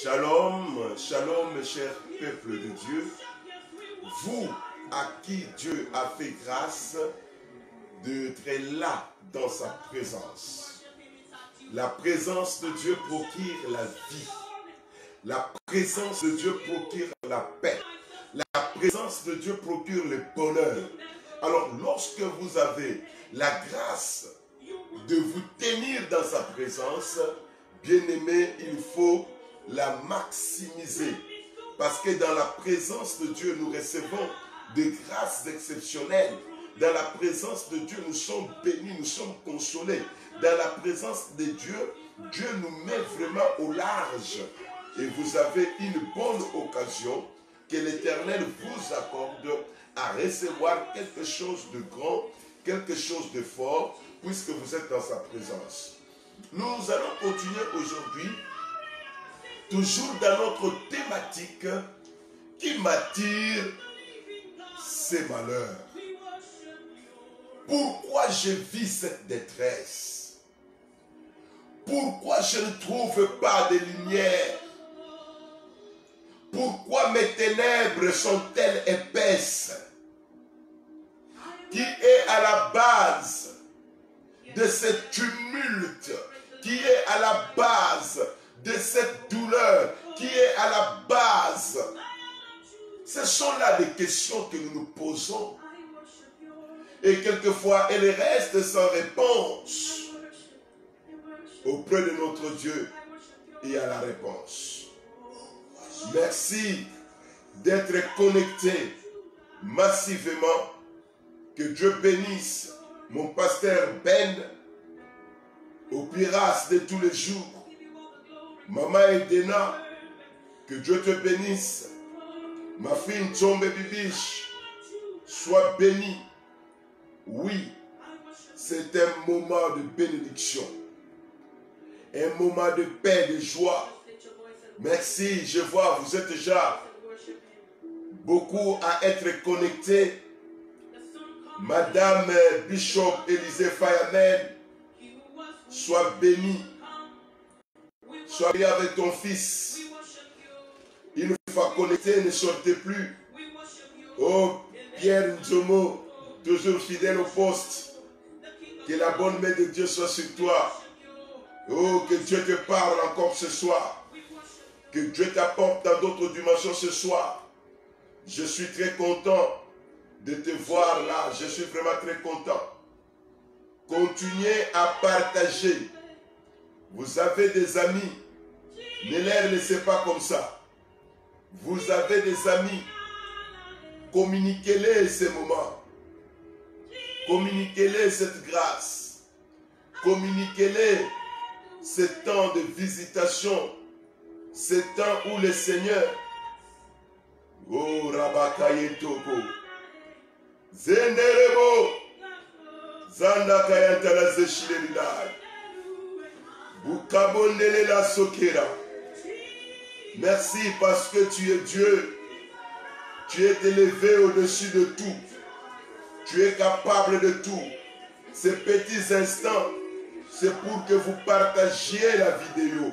Shalom, shalom mes chers peuples de Dieu, vous à qui Dieu a fait grâce d'être là dans sa présence. La présence de Dieu procure la vie. La présence de Dieu procure la paix. La présence de Dieu procure le bonheur. Alors lorsque vous avez la grâce de vous tenir dans sa présence, bien-aimé, il faut la maximiser. Parce que dans la présence de Dieu, nous recevons des grâces exceptionnelles. Dans la présence de Dieu, nous sommes bénis, nous sommes consolés. Dans la présence de Dieu, Dieu nous met vraiment au large. Et vous avez une bonne occasion que l'Éternel vous accorde à recevoir quelque chose de grand, quelque chose de fort, puisque vous êtes dans sa présence. Nous allons continuer aujourd'hui, toujours dans notre thématique qui m'attire, ces malheurs. Pourquoi je vis cette détresse? Pourquoi je ne trouve pas de lumière? Pourquoi mes ténèbres sont-elles épaisses? Qui est à la base de cette tumulte? Qui est à la base de cette douleur? Qui est à la base? Ce sont là des questions que nous nous posons. Et quelquefois, elles restent sans réponse. Auprès de notre Dieu, il y a la réponse. Merci d'être connecté massivement. Que Dieu bénisse mon pasteur Ben, au Piras de tous les jours. Maman Edena, que Dieu te bénisse. Ma fille Ntombe Bibiche, sois bénie. Oui, c'est un moment de bénédiction. Un moment de paix, de joie. Merci, je vois, vous êtes déjà beaucoup à être connectés. Madame Bishop Élisée Fayamen, sois bénie. Sois bénie avec ton fils. Une fois connecté, ne sortez plus. Oh, Pierre Nzomo, toujours fidèle au poste. Que la bonne main de Dieu soit sur toi. Oh, que Dieu te parle encore ce soir. Que Dieu t'apporte dans d'autres dimensions ce soir. Je suis très content de te voir là. Je suis vraiment très content. Continuez à partager. Vous avez des amis. Ne les laissez pas comme ça. Vous avez des amis. Communiquez-les ces moments. Communiquez-les cette grâce. Communiquez-les ce temps de visitation. Ce temps où le Seigneur, oh Rabakaye Toko, Zenderebo, Zandakayantala Zeshilelidai, Bukabondele la Sokera. Merci parce que tu es Dieu. Tu es élevé au-dessus de tout. Tu es capable de tout. Ces petits instants, c'est pour que vous partagiez la vidéo.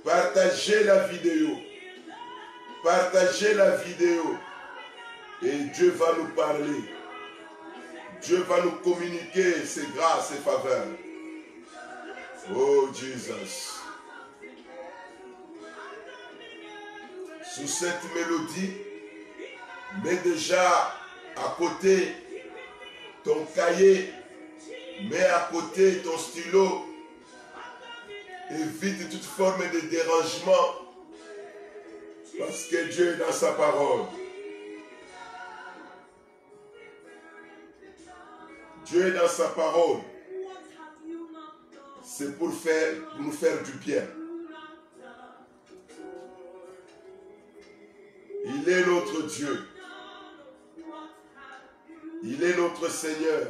Partagez la vidéo. Partagez la vidéo. Et Dieu va nous parler. Dieu va nous communiquer ses grâces et faveurs. Oh Jesus. Sous cette mélodie, mets déjà à côté ton cahier, mets à côté ton stylo. Évite toute forme de dérangement. Parce que Dieu est dans sa parole. Dieu est dans sa parole. C'est pour nous faire du bien. Il est notre Dieu. Il est notre Seigneur.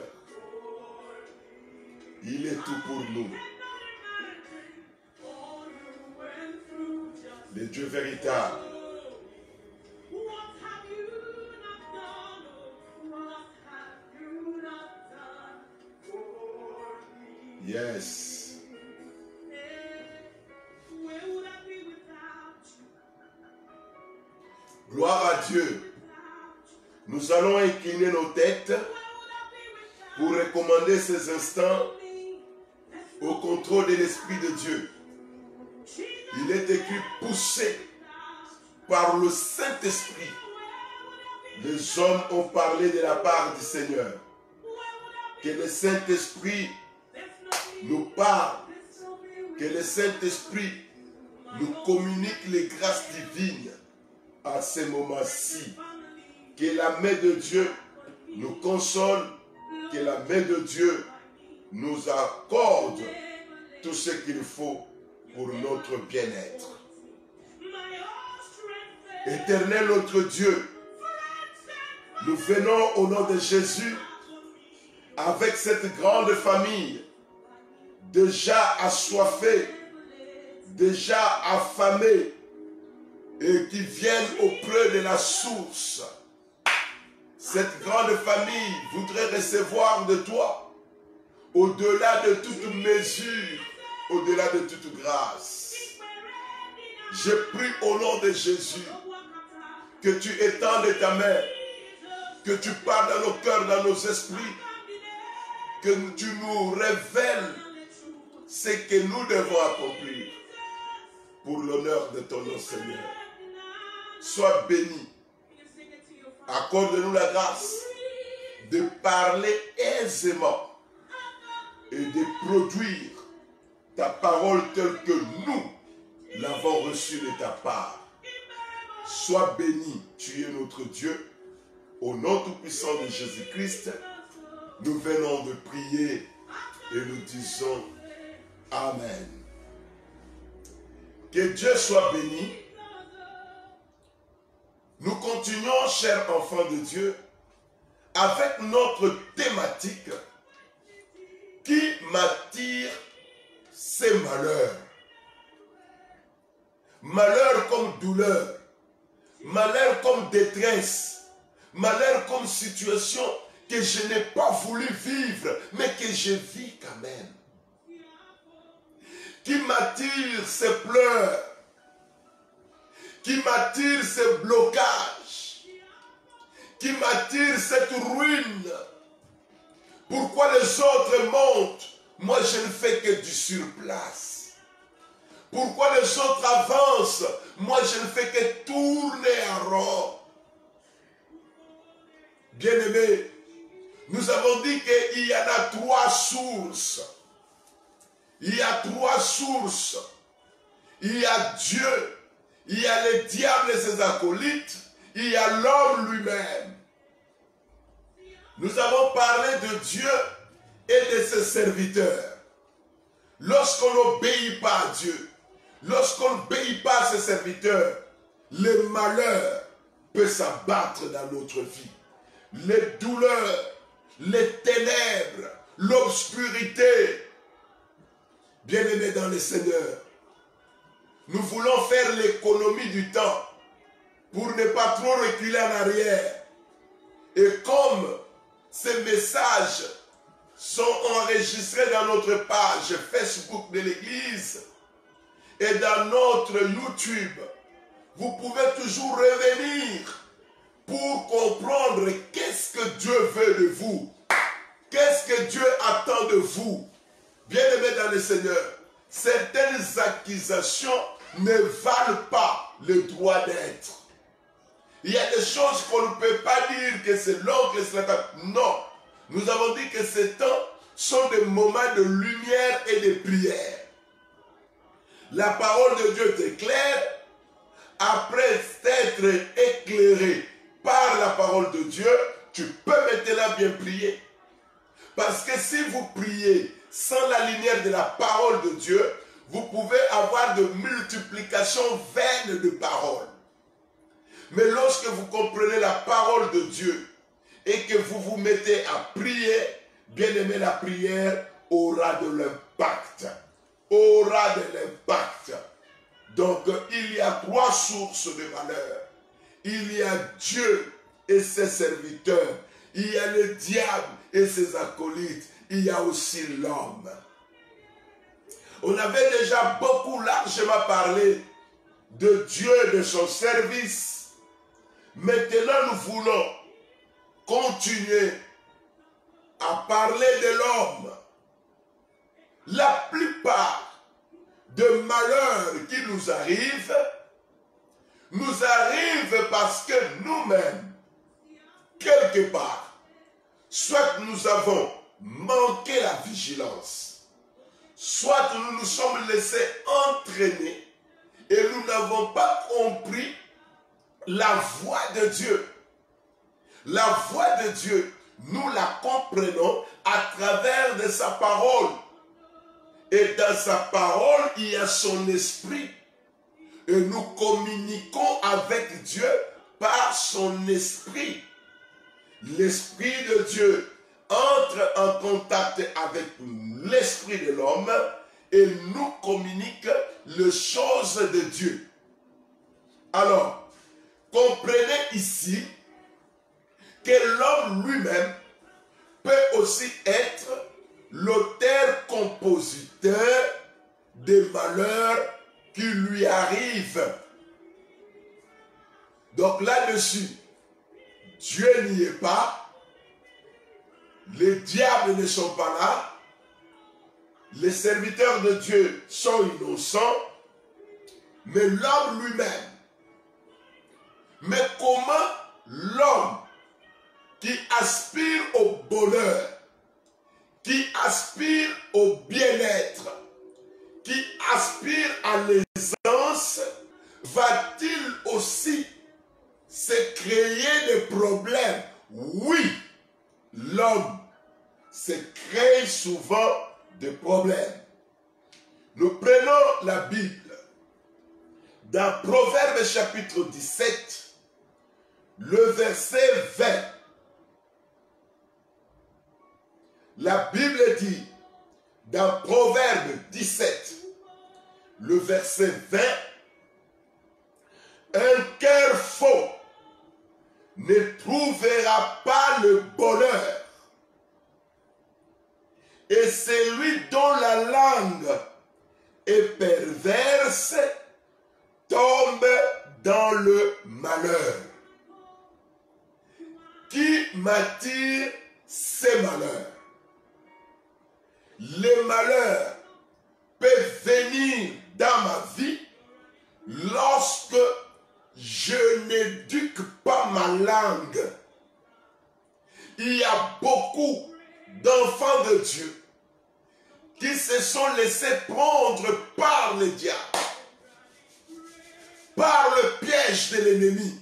Il est tout pour nous. Le Dieu véritable. Yes. Gloire à Dieu. Nous allons incliner nos têtes pour recommander ces instants au contrôle de l'Esprit de Dieu. Il est écrit poussé par le Saint-Esprit. Les hommes ont parlé de la part du Seigneur. Que le Saint-Esprit nous parle. Que le Saint-Esprit nous communique les grâces divines à ces moments-ci. Que la main de Dieu nous console. Que la main de Dieu nous accorde tout ce qu'il faut pour notre bien-être. Éternel notre Dieu, nous venons au nom de Jésus avec cette grande famille déjà assoiffée, déjà affamée et qui viennent auprès de la source. Cette grande famille voudrait recevoir de toi au-delà de toute mesure, au-delà de toute grâce. Je prie au nom de Jésus que tu étendes ta main, que tu parles dans nos cœurs, dans nos esprits, que tu nous révèles ce que nous devons accomplir pour l'honneur de ton nom, Seigneur. Sois béni. Accorde-nous la grâce de parler aisément et de produire ta parole telle que nous l'avons reçue de ta part. Sois béni, tu es notre Dieu. Au nom tout-puissant de Jésus-Christ, nous venons de prier et nous disons Amen. Que Dieu soit béni. Nous continuons, chers enfants de Dieu, avec notre thématique qui m'attire ces malheurs. Malheur comme douleur, malheur comme détresse, malheur comme situation que je n'ai pas voulu vivre, mais que je vis quand même. Qui m'attire ces pleurs, qui m'attire ces blocages, qui m'attire cette ruine. Pourquoi les autres montent? Moi, je ne fais que du surplace. Pourquoi les autres avancent? Moi, je ne fais que tourner en rond. Bien-aimés, nous avons dit qu'il y en a trois sources. Il y a trois sources. Il y a Dieu, il y a les diables et ses acolytes, il y a l'homme lui-même. Nous avons parlé de Dieu et de ses serviteurs. Lorsqu'on n'obéit pas à Dieu, lorsqu'on n'obéit pas à ses serviteurs, le malheur peut s'abattre dans notre vie. Les douleurs, les ténèbres, l'obscurité. Bien-aimés dans le Seigneur, nous voulons faire l'économie du temps pour ne pas trop reculer en arrière. Et comme ces messages sont enregistrés dans notre page Facebook de l'Église et dans notre YouTube, vous pouvez toujours revenir pour comprendre qu'est-ce que Dieu veut de vous. Qu'est-ce que Dieu attend de vous. Bien-aimés dans le Seigneur, certaines accusations ne valent pas le droit d'être. Il y a des choses qu'on ne peut pas dire que c'est l'oncle, non. Nous avons dit que ces temps sont des moments de lumière et de prière. La parole de Dieu t'éclaire. Après être éclairé par la parole de Dieu, tu peux maintenant bien prier. Parce que si vous priez sans la lumière de la parole de Dieu, vous pouvez avoir de multiplications vaines de paroles. Mais lorsque vous comprenez la parole de Dieu et que vous vous mettez à prier, bien aimé, la prière aura de l'impact. Aura de l'impact. Donc, il y a trois sources de malheur. Il y a Dieu et ses serviteurs. Il y a le diable et ses acolytes. Il y a aussi l'homme. On avait déjà beaucoup largement parlé de Dieu, de son service, Maintenant, nous voulons continuer à parler de l'homme. La plupart des malheurs qui nous arrivent parce que nous-mêmes, quelque part, soit nous avons manqué la vigilance, soit nous nous sommes laissés entraîner et nous n'avons pas compris la voix de Dieu. La voix de Dieu, nous la comprenons à travers de sa parole. Et dans sa parole, il y a son esprit. Et nous communiquons avec Dieu par son esprit. L'esprit de Dieu entre en contact avec l'esprit de l'homme et nous communique les choses de Dieu. Alors, comprenez ici que l'homme lui-même peut aussi être l'auteur-compositeur des malheurs qui lui arrivent. Donc là-dessus, Dieu n'y est pas, les diables ne sont pas là, les serviteurs de Dieu sont innocents, mais l'homme lui-même. Mais comment l'homme qui aspire au bonheur, qui aspire au bien-être, qui aspire à l'aisance, va-t-il aussi se créer des problèmes? Oui, l'homme se crée souvent des problèmes. Nous prenons la Bible dans Proverbes chapitre 17, le verset 20. La Bible dit, dans Proverbe 17, le verset 20, un cœur faux ne trouvera pas le bonheur, et celui dont la langue est perverse tombe dans le malheur. Qui m'attire ces malheurs? Les malheurs peuvent venir dans ma vie lorsque je n'éduque pas ma langue. Il y a beaucoup d'enfants de Dieu qui se sont laissés prendre par le diable, par le piège de l'ennemi,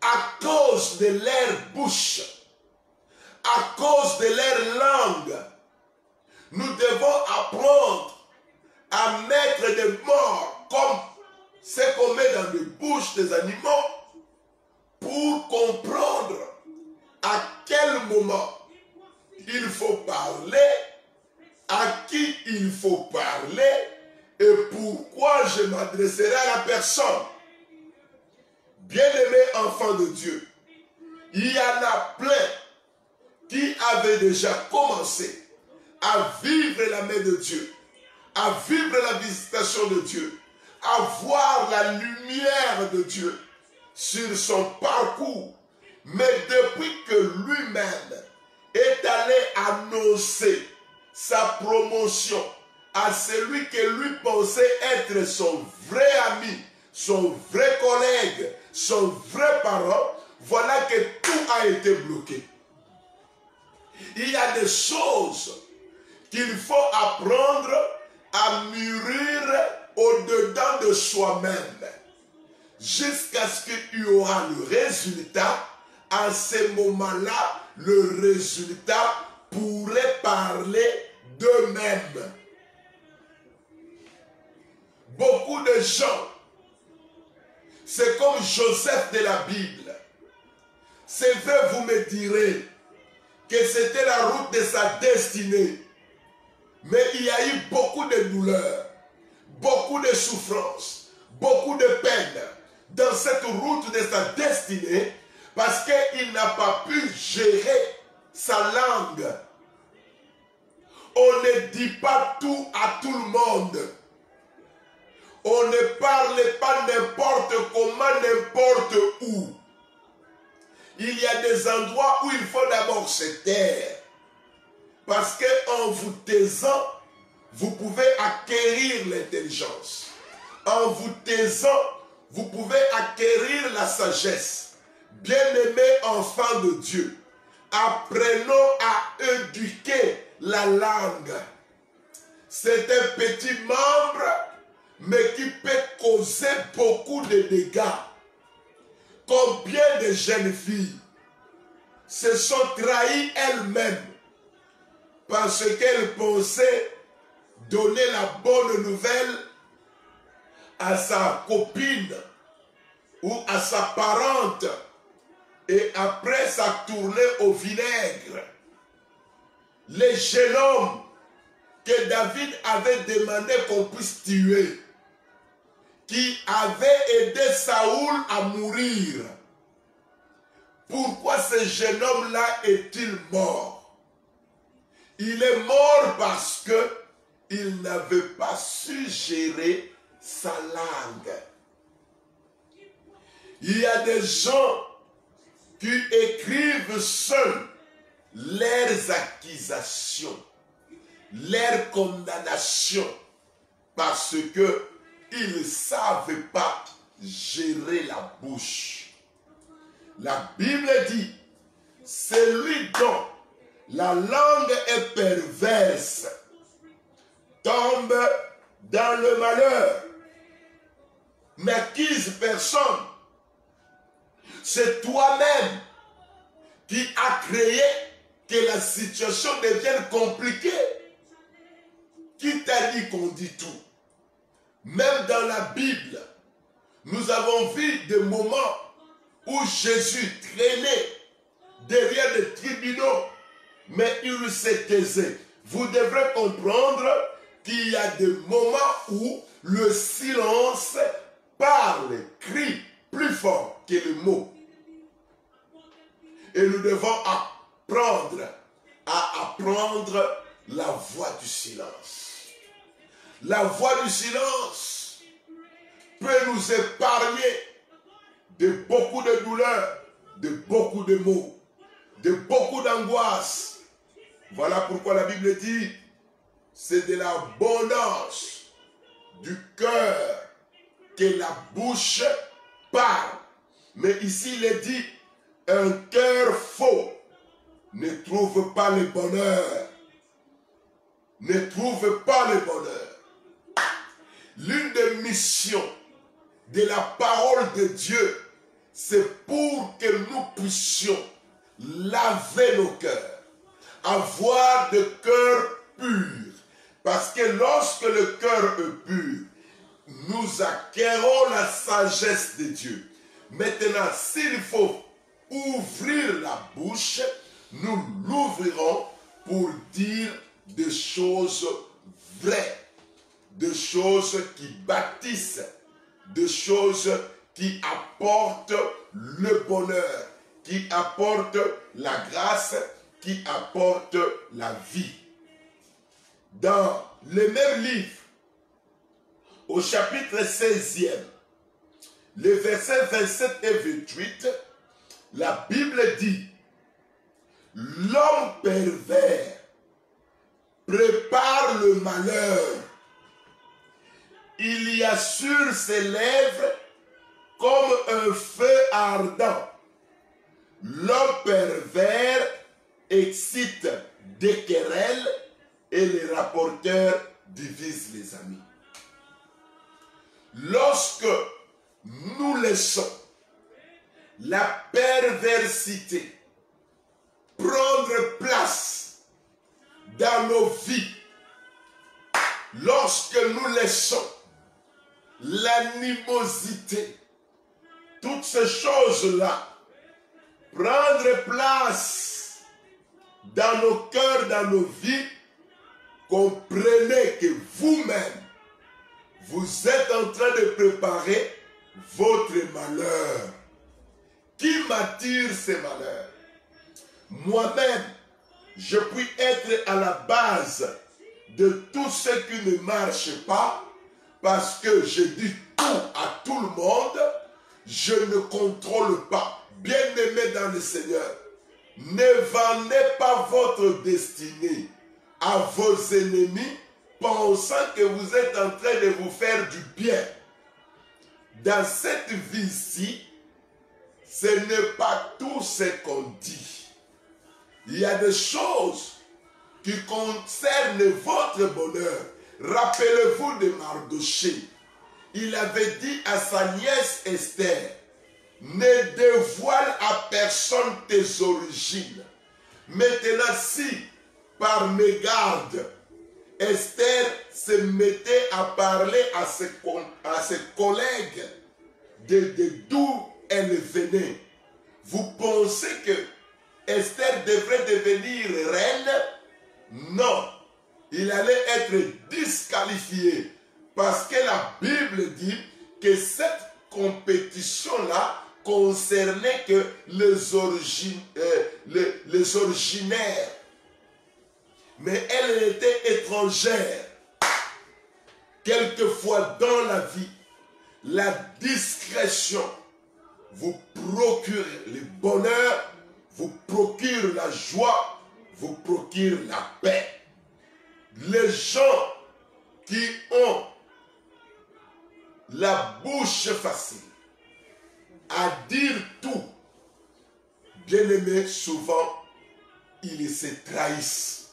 à cause de leur bouche, à cause de leur langue. Nous devons apprendre à mettre des morts comme ce qu'on met dans les bouches des animaux pour comprendre à quel moment il faut parler, à qui il faut parler et pourquoi je m'adresserai à la personne. Bien-aimés enfants de Dieu, il y en a plein qui avaient déjà commencé à vivre la main de Dieu, à vivre la visitation de Dieu, à voir la lumière de Dieu sur son parcours. Mais depuis que lui-même est allé annoncer sa promotion à celui que lui pensait être son vrai ami, son vrai collègue, son vrai parent, voilà que tout a été bloqué. Il y a des choses qu'il faut apprendre à mûrir au-dedans de soi-même, jusqu'à ce qu'il y aura le résultat. À ce moment-là, le résultat pourrait parler d'eux-mêmes. Beaucoup de gens, c'est comme Joseph de la Bible. C'est vrai, vous me direz que c'était la route de sa destinée. Mais il y a eu beaucoup de douleurs, beaucoup de souffrances, beaucoup de peines dans cette route de sa destinée parce qu'il n'a pas pu gérer sa langue. On ne dit pas tout à tout le monde. On ne parle pas n'importe comment, n'importe où. il y a des endroits où il faut d'abord se taire. Parce qu'en vous taisant, vous pouvez acquérir l'intelligence. En vous taisant, vous pouvez acquérir la sagesse. Bien-aimés enfants de Dieu, apprenons à éduquer la langue. C'est un petit membre, mais qui peut causer beaucoup de dégâts. Combien de jeunes filles se sont trahies elles-mêmes parce qu'elles pensaient donner la bonne nouvelle à sa copine ou à sa parente et après ça tournait au vinaigre. Les jeunes hommes que David avait demandé qu'on puisse tuer, qui avait aidé Saoul à mourir. Pourquoi ce jeune homme-là est-il mort? Il est mort parce qu'il n'avait pas su gérer sa langue. Il y a des gens qui écrivent seuls leurs accusations, leurs condamnations, parce qu'ils ne savent pas gérer la bouche. La Bible dit, celui dont la langue est perverse tombe dans le malheur. N'accuse personne. C'est toi-même qui as créé que la situation devienne compliquée. Qui t'a dit qu'on dit tout? Même dans la Bible, nous avons vu des moments où Jésus traînait derrière des tribunaux, mais il se taisait. Vous devrez comprendre qu'il y a des moments où le silence parle, crie plus fort que le mot. Et nous devons apprendre à apprendre la voix du silence. La voix du silence peut nous épargner de beaucoup de douleurs, de beaucoup de maux, de beaucoup d'angoisse. Voilà pourquoi la Bible dit, c'est de l'abondance du cœur que la bouche parle. Mais ici il est dit, un cœur faux ne trouve pas le bonheur. Ne trouve pas le bonheur. L'une des missions de la parole de Dieu, c'est pour que nous puissions laver nos cœurs, avoir des cœurs purs. Parce que lorsque le cœur est pur, nous acquérons la sagesse de Dieu. Maintenant, s'il faut ouvrir la bouche, nous l'ouvrirons pour dire des choses vraies, des choses qui bâtissent, des choses qui apportent le bonheur, qui apportent la grâce, qui apportent la vie. Dans le même livre, au chapitre 16e, les versets 27 et 28, la Bible dit, l'homme pervers prépare le malheur. Il y a sur ses lèvres comme un feu ardent. L'homme pervers excite des querelles et les rapporteurs divisent les amis. Lorsque nous laissons la perversité prendre place dans nos vies, lorsque nous laissons l'animosité, toutes ces choses-là prendre place dans nos cœurs, dans nos vies, comprenez que vous-même, vous êtes en train de préparer votre malheur. Qui m'attire ces malheurs? Moi-même, je puis être à la base de tout ce qui ne marche pas parce que je dis tout à tout le monde, je ne contrôle pas. bien-aimés dans le Seigneur, ne vendez pas votre destinée à vos ennemis, pensant que vous êtes en train de vous faire du bien. Dans cette vie-ci, ce n'est pas tout ce qu'on dit. Il y a des choses qui concernent votre bonheur. Rappelez-vous de Mardoché. Il avait dit à sa nièce Esther, ne dévoile à personne tes origines. Maintenant, si par mégarde, Esther se mettait à parler à ses collègues d'où elle venait, vous pensez que Esther devrait devenir reine? Non, il allait être disqualifié parce que la Bible dit que cette compétition-là concernait que les originaires. Mais elle était étrangère. Quelquefois dans la vie, la discrétion vous procure le bonheur, vous procure la joie, vous procure la paix. Les gens qui ont la bouche facile à dire tout, bien aimé, souvent, ils se trahissent.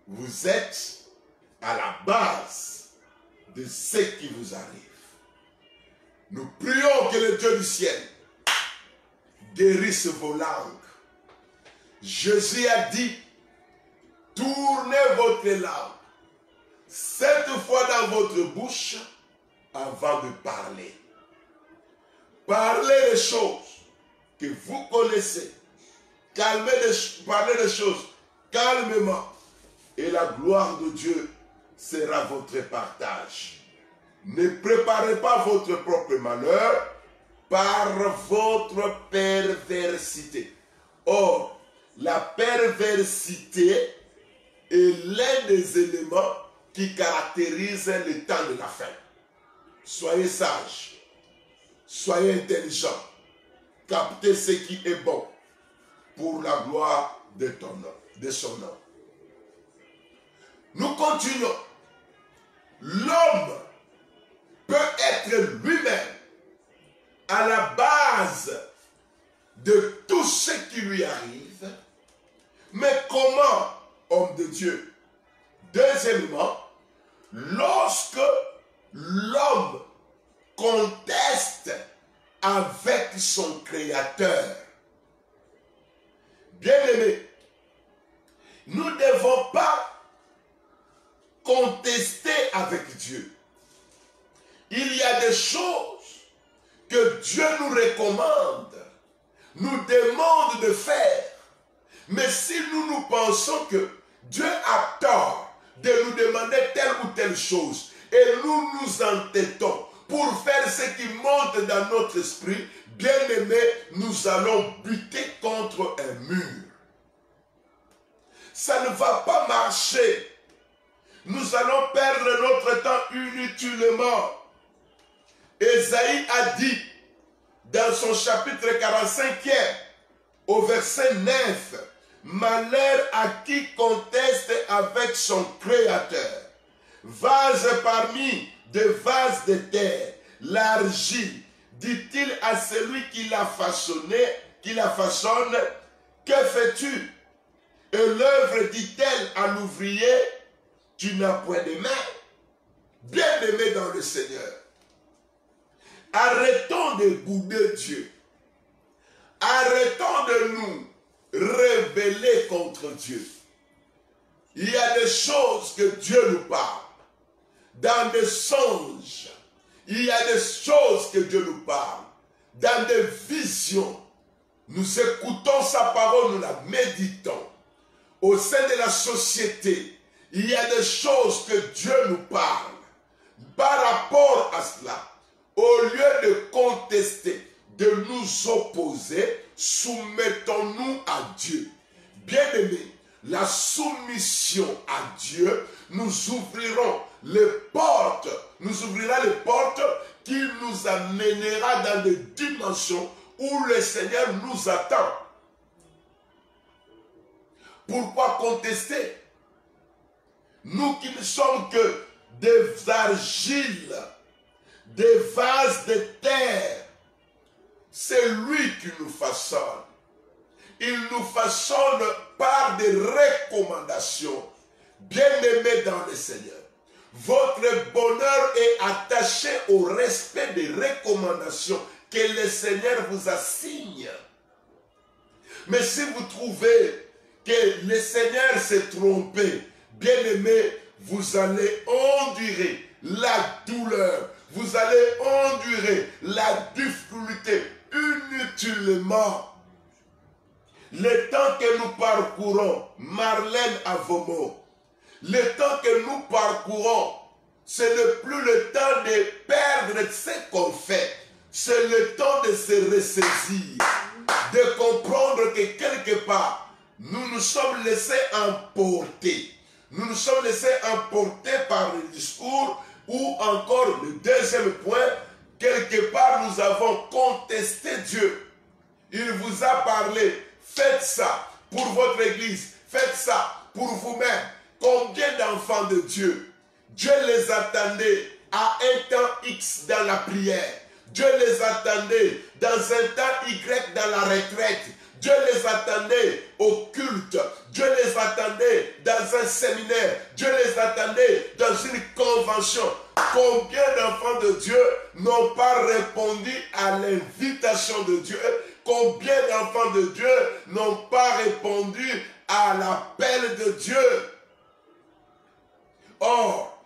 Vous êtes à la base de ce qui vous arrive. Nous prions que le Dieu du ciel guérisse vos langues. Jésus a dit, tournez votre langue 7 fois dans votre bouche avant de parler. Parlez des choses que vous connaissez. Parlez des choses calmement. Et la gloire de Dieu sera votre partage. Ne préparez pas votre propre malheur par votre perversité. Or, la perversité est l'un des éléments qui caractérisent le temps de la fin. Soyez sages, soyez intelligents, captez ce qui est bon pour la gloire de son nom. Nous continuons. L'homme peut être lui-même à la base de tout ce qui lui arrive. Mais comment, homme de Dieu? Deuxièmement, lorsque l'homme conteste avec son Créateur. Bien-aimé, nous ne devons pas contester avec Dieu. Il y a des choses que Dieu nous recommande, nous demande de faire. Mais si nous pensons que Dieu a tort de nous demander telle ou telle chose et nous nous entêtons pour faire ce qui monte dans notre esprit, bien aimé, nous allons buter contre un mur. Ça ne va pas marcher. Nous allons perdre notre temps inutilement. Ésaïe a dit dans son chapitre 45e au verset 9, malheur à qui conteste avec son Créateur. Vase parmi des vases de terre, l'argile, dit-il à celui qui l'a façonné, qui la façonne, que fais-tu? Et l'œuvre dit-elle à l'ouvrier, tu n'as point de main. Bien-aimé dans le Seigneur, arrêtons de bouder Dieu. Arrêtons de nous rébeller contre Dieu. Il y a des choses que Dieu nous parle. Dans des songes, il y a des choses que Dieu nous parle. Dans des visions, nous écoutons sa parole, nous la méditons. Au sein de la société, il y a des choses que Dieu nous parle. Par rapport à cela, au lieu de contester, de nous opposer, soumettons-nous à Dieu. Bien-aimés, la soumission à Dieu nous ouvrira les portes qui nous amènera dans des dimensions où le Seigneur nous attend. Pourquoi contester? Nous qui ne sommes que des argiles, des vases de terre, c'est lui qui nous façonne. Il nous façonne par des recommandations. Bien-aimés dans le Seigneur, votre bonheur est attaché au respect des recommandations que le Seigneur vous assigne. Mais si vous trouvez que le Seigneur s'est trompé, bien-aimé, vous allez endurer la douleur, vous allez endurer la difficulté inutilement. Le temps que nous parcourons, Marlène Avomo, le temps que nous parcourons, ce n'est plus le temps de perdre ce qu'on fait. C'est le temps de se ressaisir, de comprendre que quelque part, nous nous sommes laissés emporter. Nous nous sommes laissés emporter par le discours ou encore le deuxième point, quelque part nous avons contesté Dieu. Il vous a parlé, faites ça pour votre église, faites ça pour vous-même. Combien d'enfants de Dieu, Dieu les attendait à un temps X dans la prière. Dieu les attendait dans un temps Y dans la retraite. Dieu les attendait au culte. Dieu les attendait dans un séminaire. Dieu les attendait dans une convention. Combien d'enfants de Dieu n'ont pas répondu à l'invitation de Dieu? Combien d'enfants de Dieu n'ont pas répondu à l'appel de Dieu? Or,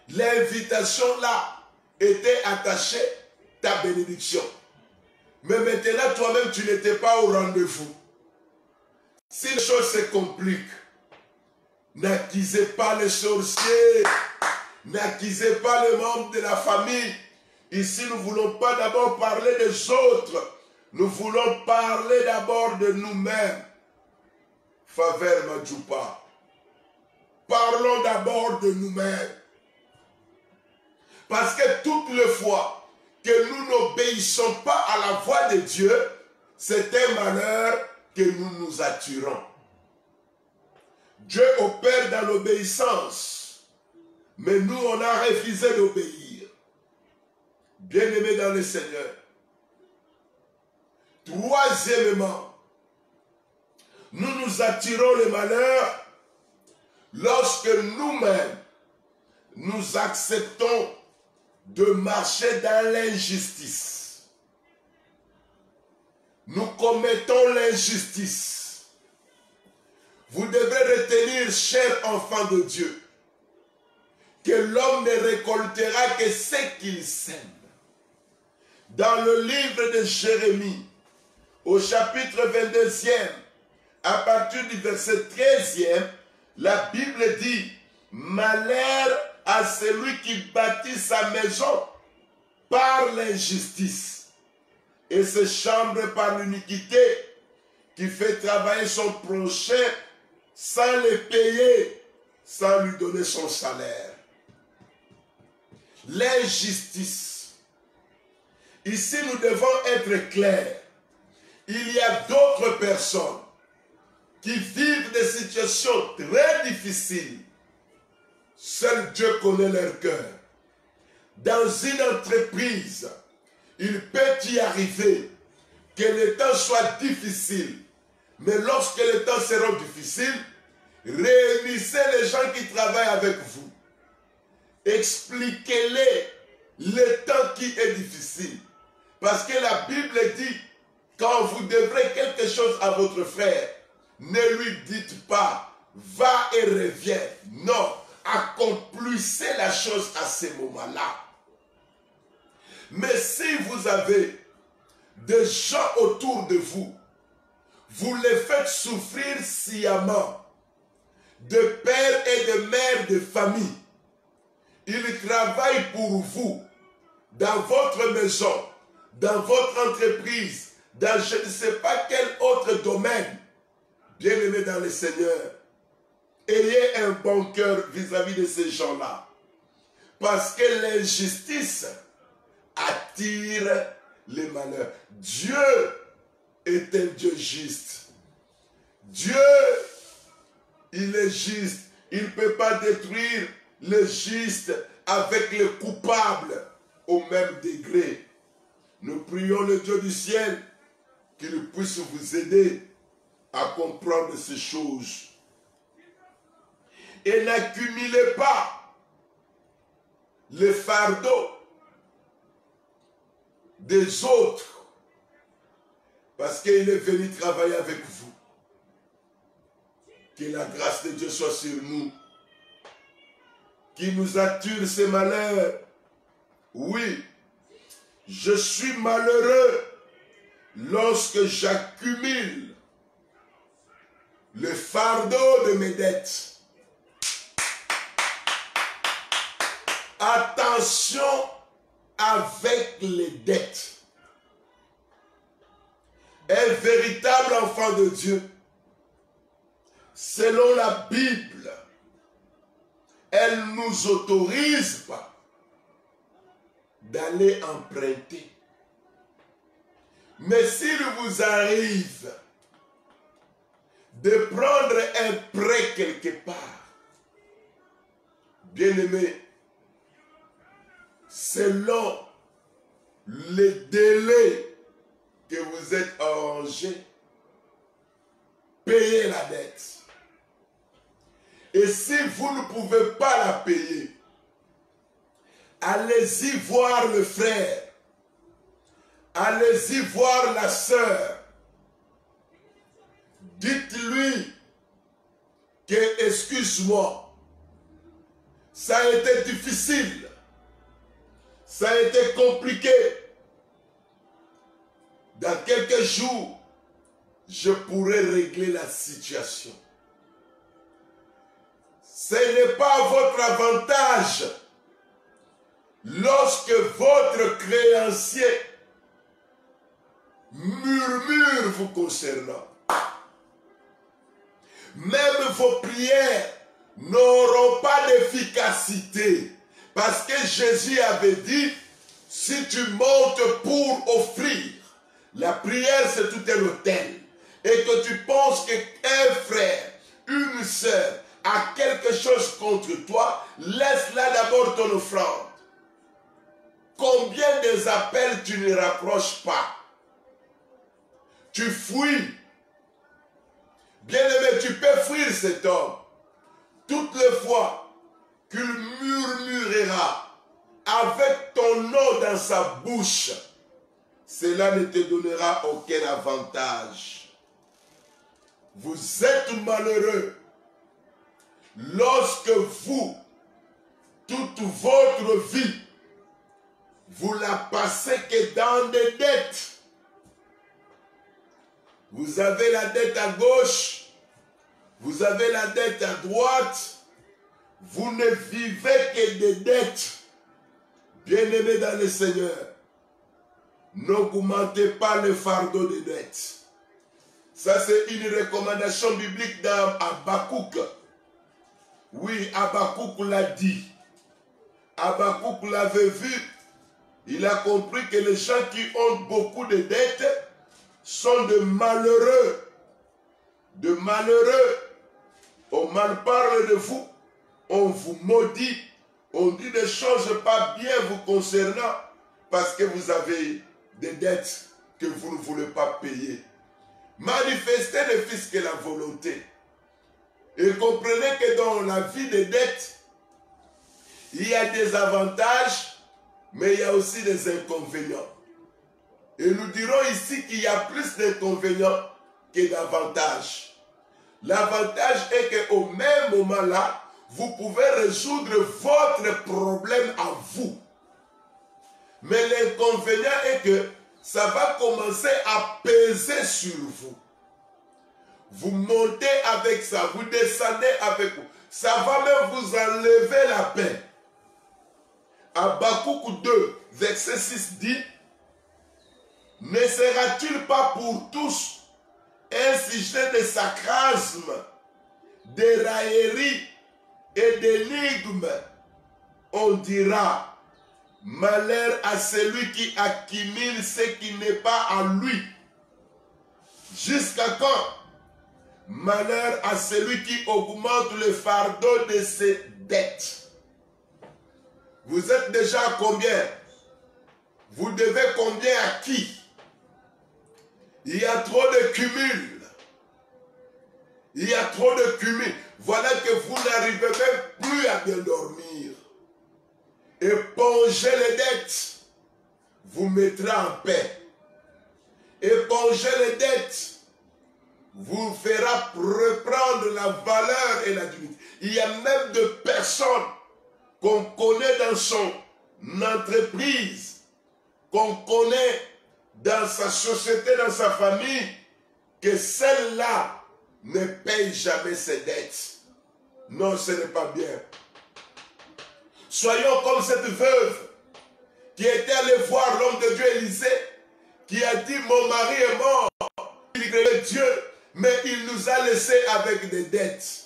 l'invitation là était attachée à ta bénédiction. Mais maintenant, toi-même, tu n'étais pas au rendez-vous. Si les choses se compliquent, n'accusez pas les sorciers, n'accusez pas les membres de la famille. Ici, nous ne voulons pas d'abord parler des autres. Nous voulons parler d'abord de nous-mêmes. Faveur Madjoupa. Parlons d'abord de nous-mêmes. Parce que toutes les fois que nous n'obéissons pas à la voix de Dieu, c'est un malheur que nous nous attirons. Dieu opère dans l'obéissance, mais nous, on a refusé d'obéir. Bien-aimés dans le Seigneur. Troisièmement, nous nous attirons le malheur lorsque nous-mêmes, nous acceptons de marcher dans l'injustice. Nous commettons l'injustice. Vous devez retenir, chers enfants de Dieu, que l'homme ne récoltera que ce qu'il sème. Dans le livre de Jérémie, au chapitre 22e, à partir du verset 13e, la Bible dit « Malheur à celui qui bâtit sa maison par l'injustice et se chambre par l'iniquité, qui fait travailler son prochain sans le payer, sans lui donner son salaire. » L'injustice. Ici, nous devons être clairs. Il y a d'autres personnes qui vivent des situations très difficiles. Seul Dieu connaît leur cœur. Dans une entreprise, il peut y arriver que les temps soient difficiles. Mais lorsque les temps seront difficiles, réunissez les gens qui travaillent avec vous. Expliquez-les le temps qui est difficile. Parce que la Bible dit, quand vous devrez quelque chose à votre frère, ne lui dites pas, va et reviens. Non, accomplissez la chose à ce moment-là. Mais si vous avez des gens autour de vous, vous les faites souffrir sciemment, de pères et de mères de famille. Ils travaillent pour vous, dans votre maison, dans votre entreprise, dans je ne sais pas quel autre domaine. Bien-aimés dans le Seigneur, ayez un bon cœur vis-à-vis de ces gens-là. Parce que l'injustice attire les malheurs. Dieu est un Dieu juste. Dieu, il est juste. Il ne peut pas détruire le juste avec les coupables au même degré. Nous prions le Dieu du ciel qu'il puisse vous aider à comprendre ces choses. Et n'accumulez pas le fardeau des autres, parce qu'il est venu travailler avec vous. Que la grâce de Dieu soit sur nous, qui nous attire ces malheurs. Oui, je suis malheureux lorsque j'accumule le fardeau de mes dettes. Attention avec les dettes. Un véritable enfant de Dieu, selon la Bible, elle ne nous autorise pas d'aller emprunter. Mais s'il vous arrive de prendre un prêt quelque part, bien-aimé, selon les délais que vous êtes arrangés, payez la dette. Et si vous ne pouvez pas la payer, allez-y voir le frère, allez-y voir la sœur. Dites-lui que, excuse-moi, ça a été difficile, ça a été compliqué. Dans quelques jours, je pourrai régler la situation. Ce n'est pas votre avantage lorsque votre créancier murmure vous concernant. Même vos prières n'auront pas d'efficacité. Parce que Jésus avait dit, si tu montes pour offrir, la prière c'est tout un autel. Et que tu penses qu'un frère, une sœur, a quelque chose contre toi, laisse-la d'abord ton offrande. Combien des appels tu ne rapproches pas? Tu fuis. Bien-aimé, tu peux fuir cet homme. Toutes les fois qu'il murmurera avec ton nom dans sa bouche, cela ne te donnera aucun avantage. Vous êtes malheureux lorsque vous, toute votre vie, vous la passez que dans des dettes. Vous avez la dette à gauche, vous avez la dette à droite, vous ne vivez que des dettes. Bien-aimés dans le Seigneur, n'augmentez pas le fardeau des dettes. Ça, c'est une recommandation biblique dans Habakkuk. Oui, Habakkuk l'a dit. Habakkuk l'avait vu. Il a compris que les gens qui ont beaucoup de dettes sont de malheureux. De malheureux. On mal parle de vous. On vous maudit. On dit des choses pas bien vous concernant parce que vous avez des dettes que vous ne voulez pas payer. Manifestez le Fils que la volonté. Et comprenez que dans la vie des dettes, il y a des avantages, mais il y a aussi des inconvénients. Et nous dirons ici qu'il y a plus d'inconvénients que d'avantages. L'avantage est qu'au même moment là, vous pouvez résoudre votre problème à vous. Mais l'inconvénient est que ça va commencer à peser sur vous. Vous montez avec ça, vous descendez avec vous. Ça va même vous enlever la paix. Habakkuk 2, verset 6 dit, ne sera-t-il pas pour tous un sujet de sarcasme, de raillerie et d'énigmes? On dira, Malheur à celui qui accumule ce qui n'est pas à lui. Jusqu'à quand? Malheur à celui qui augmente le fardeau de ses dettes. Vous êtes déjà à combien? Vous devez combien à qui? Il y a trop de cumul. Il y a trop de cumul. Voilà que vous n'arrivez même plus à bien dormir. Épongez les dettes. Vous mettrez en paix. Épongez les dettes. Vous fera reprendre la valeur et la dignité. Il y a même de personnes qu'on connaît dans son entreprise, qu'on connaît dans sa société, dans sa famille, que celle-là ne paye jamais ses dettes. Non, ce n'est pas bien. Soyons comme cette veuve qui était allée voir l'homme de Dieu Élisée, qui a dit, mon mari est mort, il craignait Dieu, mais il nous a laissés avec des dettes.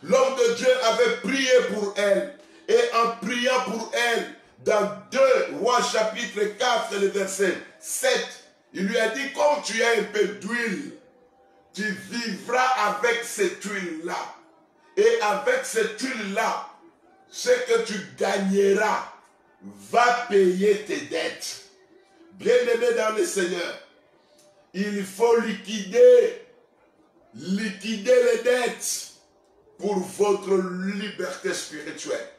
L'homme de Dieu avait prié pour elle, et en priant pour elle, dans 2 Rois chapitre 4, le verset 7, il lui a dit, comme tu as un peu d'huile, tu vivras avec cette huile-là. Et avec cette huile-là, ce que tu gagneras va payer tes dettes. Bien-aimé dans le Seigneur, il faut liquider les dettes pour votre liberté spirituelle,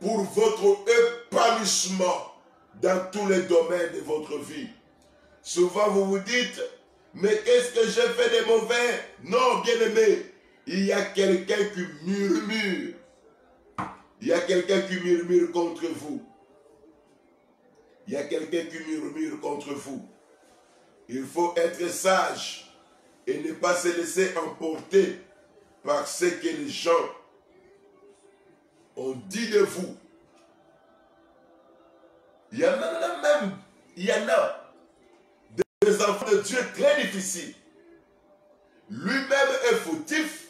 pour votre épanouissement dans tous les domaines de votre vie. Souvent vous vous dites, mais qu'est-ce que j'ai fait de mauvais? Non, bien-aimé, il y a quelqu'un qui murmure. Il y a quelqu'un qui murmure contre vous. Il y a quelqu'un qui murmure contre vous. Il faut être sage et ne pas se laisser emporter par ce que les gens ont dit de vous. Il y en a des enfants de Dieu très difficiles. Lui-même est fautif,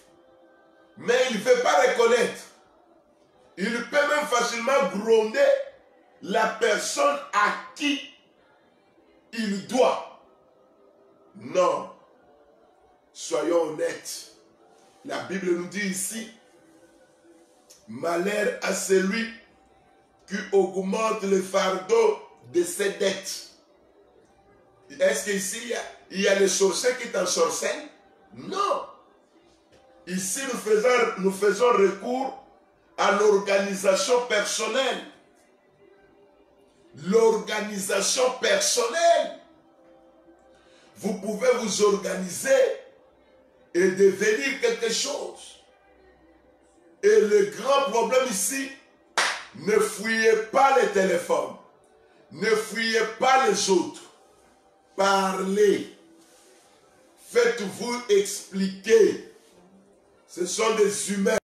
mais il ne veut pas reconnaître. Il peut même facilement gronder la personne à qui il doit. Non. Soyons honnêtes. La Bible nous dit ici, malheur à celui qui augmente le fardeau de ses dettes. Est-ce qu'ici, il y a les sorciers qui t'ensorcellent? Non. Ici, nous faisons recours à l'organisation personnelle. L'organisation personnelle. Vous pouvez vous organiser et devenir quelque chose. Et le grand problème ici, ne fouillez pas les téléphones. Ne fouillez pas les autres. Parlez. Faites-vous expliquer. Ce sont des humains.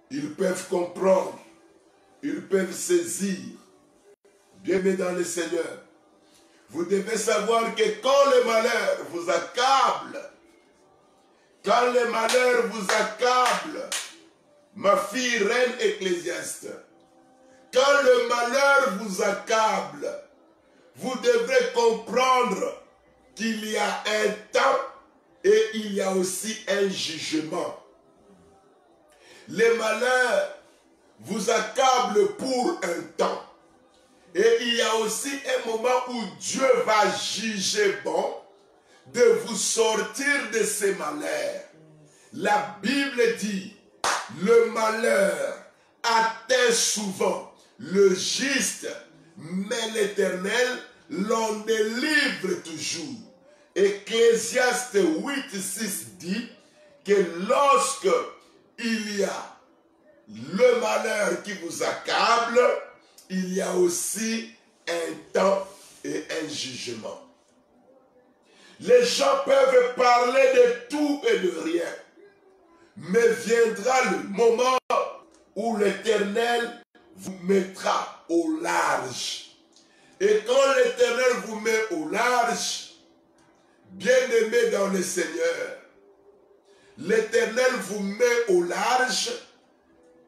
Ils peuvent comprendre. Ils peuvent saisir. Bien-aimés dans le Seigneur, vous devez savoir que quand le malheur vous accable, quand le malheur vous accable, ma fille reine ecclésiaste, quand le malheur vous accable, vous devrez comprendre qu'il y a un temps et il y a aussi un jugement. Les malheurs vous accablent pour un temps. Et il y a aussi un moment où Dieu va juger bon de vous sortir de ces malheurs. La Bible dit, le malheur atteint souvent le juste, mais l'Éternel l'en délivre toujours. Ecclésiaste 8:6 dit que lorsque il y a le malheur qui vous accable, il y a aussi un temps et un jugement. Les gens peuvent parler de tout et de rien, mais viendra le moment où l'Éternel vous mettra au large. Et quand l'Éternel vous met au large, bien-aimés dans le Seigneur, l'Éternel vous met au large,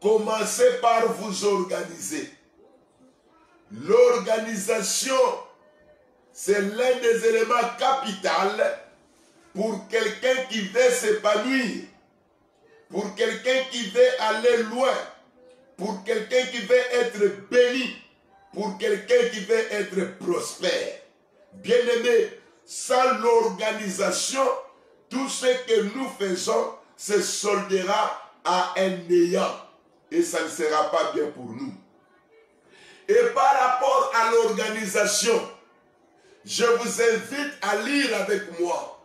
commencez par vous organiser. L'organisation, c'est l'un des éléments capitaux pour quelqu'un qui veut s'épanouir, pour quelqu'un qui veut aller loin, pour quelqu'un qui veut être béni, pour quelqu'un qui veut être prospère. Bien-aimé, sans l'organisation, tout ce que nous faisons se soldera à un néant. Et ça ne sera pas bien pour nous. Et par rapport à l'organisation, je vous invite à lire avec moi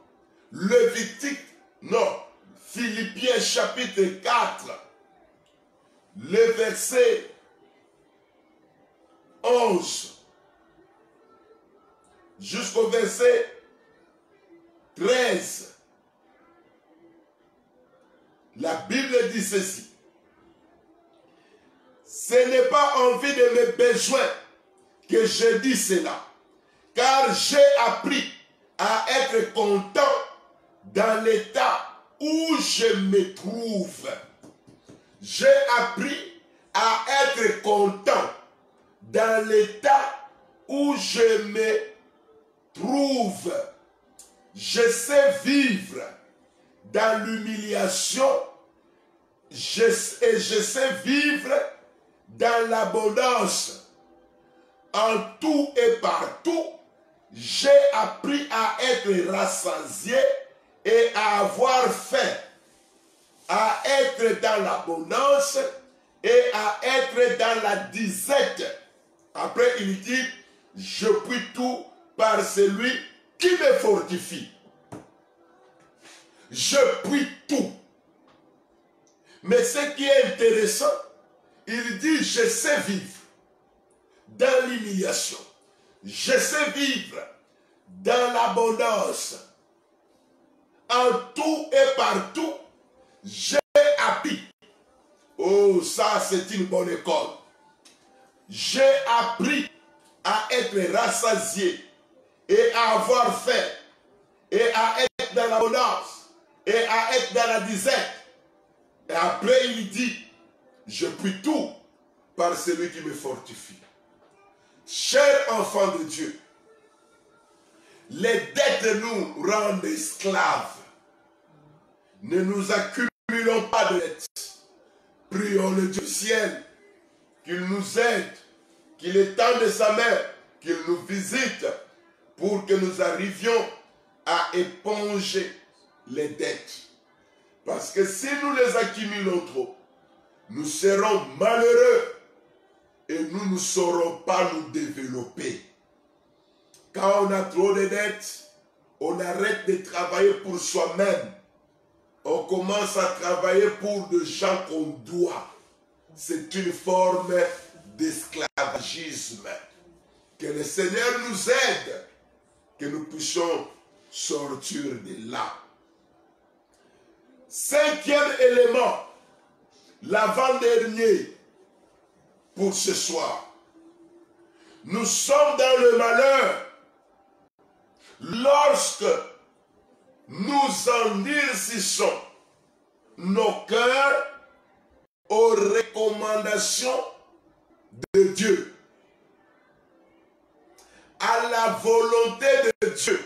Philippiens chapitre 4, le verset 11 jusqu'au verset 13. La Bible dit ceci. Ce n'est pas en vue de mes besoins que je dis cela, car j'ai appris à être content dans l'état où je me trouve. J'ai appris à être content dans l'état où je me trouve. Je sais vivre dans l'humiliation et je sais vivre dans l'abondance. En tout et partout, j'ai appris à être rassasié et à avoir faim, à être dans l'abondance et à être dans la disette. Après, il dit, je puis tout par celui qui me fortifie. Je puis tout. Mais ce qui est intéressant, il dit, je sais vivre dans l'humiliation. Je sais vivre dans l'abondance. En tout et partout, j'ai appris. Oh, ça c'est une bonne école. J'ai appris à être rassasié et à avoir faim et à être dans l'abondance et à être dans la disette. Et après il dit, je puis tout par celui qui me fortifie. Chers enfants de Dieu, les dettes nous rendent esclaves. Ne nous accumulons pas de dettes. Prions le Dieu du ciel qu'il nous aide, qu'il étende sa main, qu'il nous visite pour que nous arrivions à éponger les dettes. Parce que si nous les accumulons trop, nous serons malheureux et nous ne saurons pas nous développer. Quand on a trop de dettes, on arrête de travailler pour soi-même. On commence à travailler pour des gens qu'on doit. C'est une forme d'esclavagisme. Que le Seigneur nous aide, que nous puissions sortir de là. Cinquième élément, l'avant-dernier pour ce soir. Nous sommes dans le malheur lorsque nous endurcissons nos cœurs aux recommandations de Dieu, à la volonté de Dieu.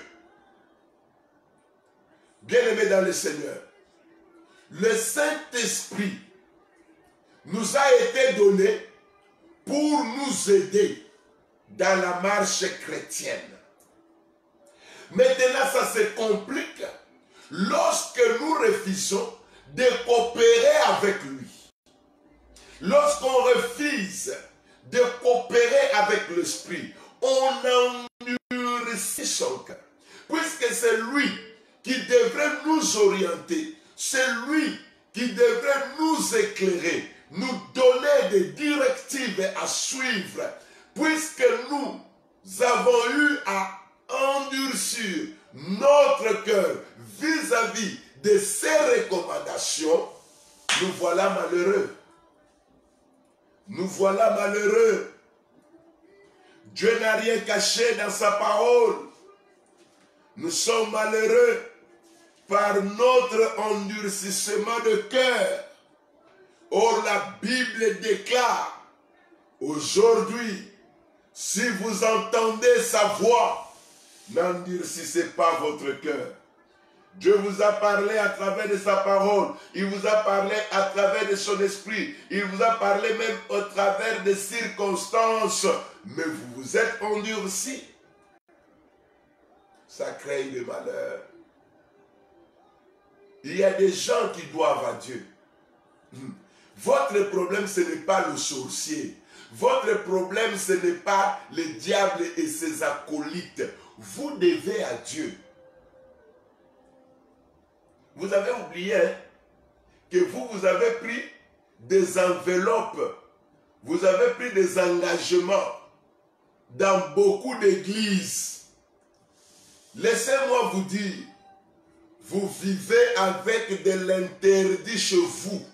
Bien-aimés dans le Seigneur, le Saint-Esprit nous a été donné pour nous aider dans la marche chrétienne. Maintenant, ça se complique lorsque nous refusons de coopérer avec lui. Lorsqu'on refuse de coopérer avec l'Esprit, on endurcit son cœur. Puisque c'est lui qui devrait nous orienter, c'est lui qui devrait nous éclairer, nous donner des directives à suivre. Puisque nous avons eu à endurcir notre cœur vis-à-vis de ces recommandations, nous voilà malheureux. Nous voilà malheureux. Dieu n'a rien caché dans sa parole. Nous sommes malheureux par notre endurcissement de cœur. Or, la Bible déclare, aujourd'hui, Si vous entendez sa voix, n'endurcissez pas votre cœur. Dieu vous a parlé à travers de sa parole. Il vous a parlé à travers de son esprit. Il vous a parlé même au travers des circonstances. Mais vous vous êtes endurcis. Ça crée le malheur. Il y a des gens qui doivent à Dieu. Votre problème, ce n'est pas le sorcier. Votre problème, ce n'est pas le diable et ses acolytes. Vous devez à Dieu. Vous avez oublié que vous avez pris des enveloppes, vous avez pris des engagements dans beaucoup d'églises. Laissez-moi vous dire, vous vivez avec de l'interdit chez vous.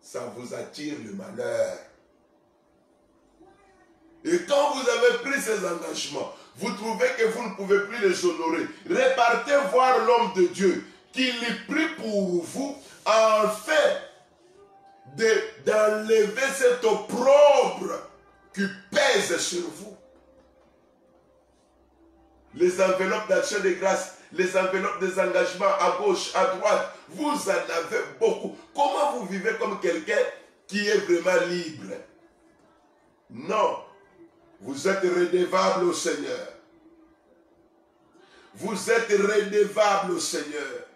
Ça vous attire le malheur. Et quand vous avez pris ces engagements, vous trouvez que vous ne pouvez plus les honorer. Repartez voir l'homme de Dieu qui prie pour vous afin d'enlever cet opprobre qui pèse sur vous. Les enveloppes d'action de grâce, les enveloppes des engagements à gauche, à droite, vous en avez beaucoup. Comment vous vivez comme quelqu'un qui est vraiment libre? Non. Vous êtes redevable au Seigneur. Vous êtes redevable au Seigneur.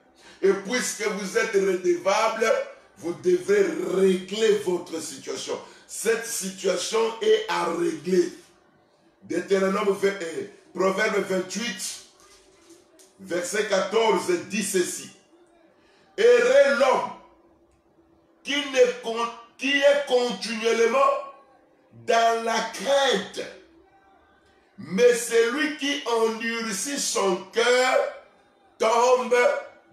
Et puisque vous êtes redevable, vous devrez régler votre situation. Cette situation est à régler. Proverbe 28, verset 14 dit ceci. Heureux l'homme qui est continuellement dans la crainte, mais celui qui endurcit son cœur tombe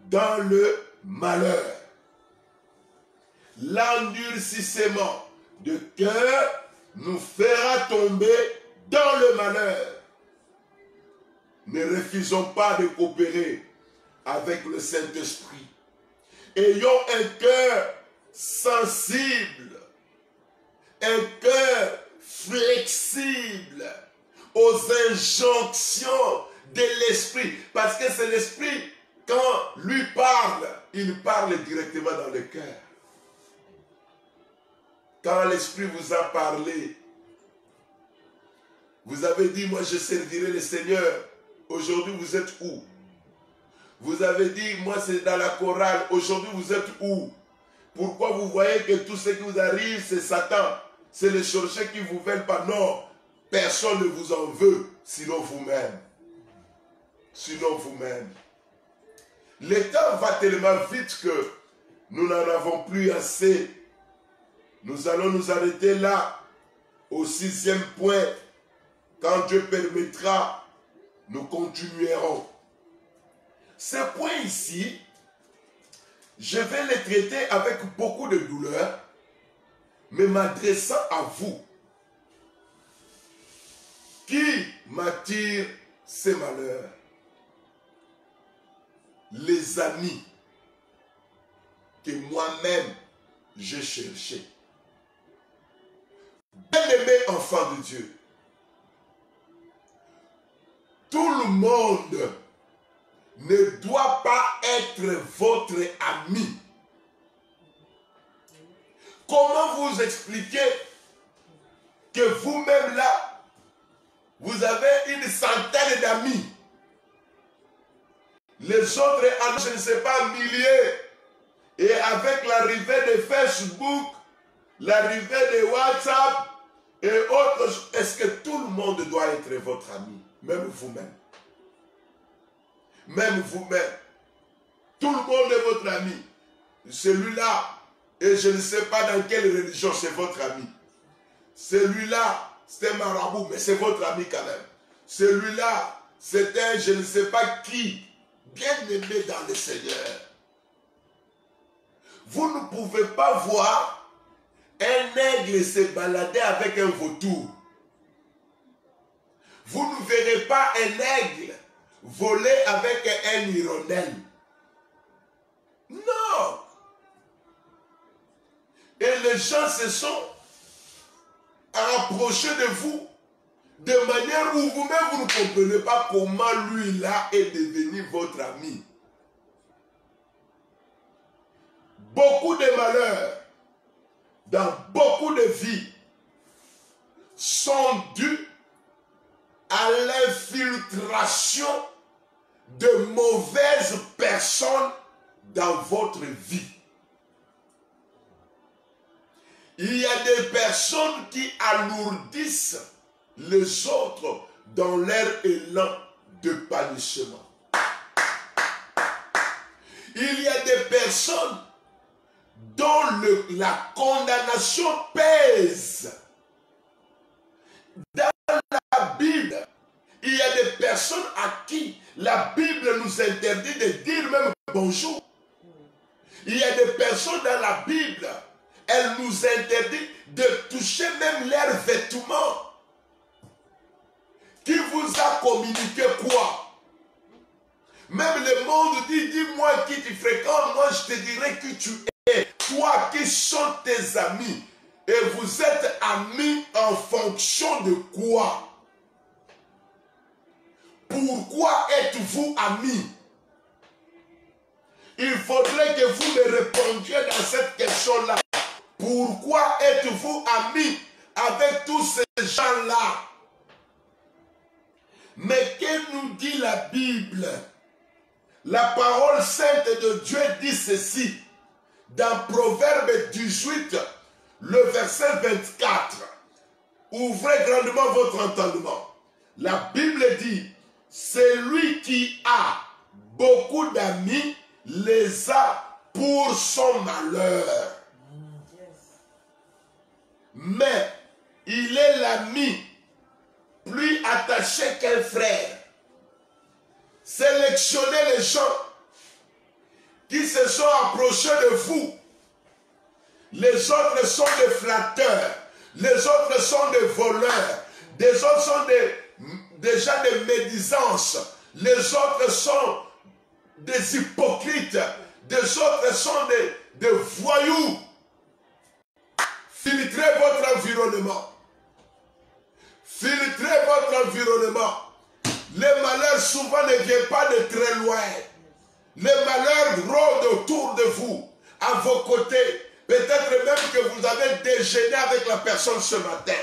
dans le malheur. L'endurcissement de cœur nous fera tomber dans le malheur. Ne refusons pas de coopérer avec le Saint-Esprit. Ayons un cœur sensible, un cœur flexible aux injonctions de l'Esprit. Parce que c'est l'Esprit, quand lui parle, il parle directement dans le cœur. Quand l'Esprit vous a parlé, vous avez dit, moi je servirai le Seigneur. Aujourd'hui, vous êtes où? Vous avez dit, moi c'est dans la chorale. Aujourd'hui, vous êtes où? Pourquoi vous voyez que tout ce qui vous arrive, c'est Satan? C'est les sorciers qui vous veulent pas. Non, personne ne vous en veut, sinon vous-même. Sinon vous-même. Le temps va tellement vite que nous n'en avons plus assez. Nous allons nous arrêter là, au 6e point. Quand Dieu permettra, nous continuerons. Ce point ici, je vais le traiter avec beaucoup de douleur, mais m'adressant à vous. Qui m'attire ces malheurs? Les amis que moi-même j'ai cherchés. Bien-aimés enfants de Dieu, tout le monde ne doit pas être votre ami. Comment vous expliquer que vous-même là, vous avez une centaine d'amis? Les autres, je ne sais pas, milliers. Et avec l'arrivée de Facebook, l'arrivée de WhatsApp et autres, est-ce que tout le monde doit être votre ami? Même vous-même. Même vous-même. Tout le monde est votre ami. Celui-là, et je ne sais pas dans quelle religion c'est votre ami. Celui-là, c'est un marabout, mais c'est votre ami quand même. Celui-là, c'est un je ne sais pas qui, bien aimé dans le Seigneur. Vous ne pouvez pas voir un aigle se balader avec un vautour. Vous ne verrez pas un aigle voler avec un hirondelle. Non. Et les gens se sont approchés de vous de manière où vous-même vous ne comprenez pas comment lui-là est devenu votre ami. Beaucoup de malheurs dans beaucoup de vies sont dus à l'infiltration de mauvaises personnes dans votre vie. Il y a des personnes qui alourdissent les autres dans leur élan de bannissement. Il y a des personnes dont la condamnation pèse. Dans la Bible, il y a des personnes à qui la Bible nous interdit de dire même bonjour. Il y a des personnes dans la Bible, elle nous interdit de toucher même leurs vêtements. Qui vous a communiqué quoi? Même le monde dit, dis-moi qui tu fréquentes, moi je te dirai qui tu es. Toi qui sont tes amis. Et vous êtes amis en fonction de quoi? Pourquoi êtes-vous amis? Il faudrait que vous me répondiez dans cette question-là. Pourquoi êtes-vous amis avec tous ces gens-là? Mais que nous dit la Bible? La parole sainte de Dieu dit ceci. Dans Proverbe 18, le verset 24. Ouvrez grandement votre entendement. La Bible dit, celui qui a beaucoup d'amis les a pour son malheur. Mais il est l'ami plus attaché qu'un frère. Sélectionnez les gens qui se sont approchés de vous. Les autres sont des flatteurs. Les autres sont des voleurs. Les autres sont des gens de médisance. Les autres sont des hypocrites. Les autres sont des voyous. Filtrez votre environnement. Filtrez votre environnement. Les malheurs souvent ne viennent pas de très loin. Les malheurs rôdent autour de vous, à vos côtés. Peut-être même que vous avez déjeuné avec la personne ce matin.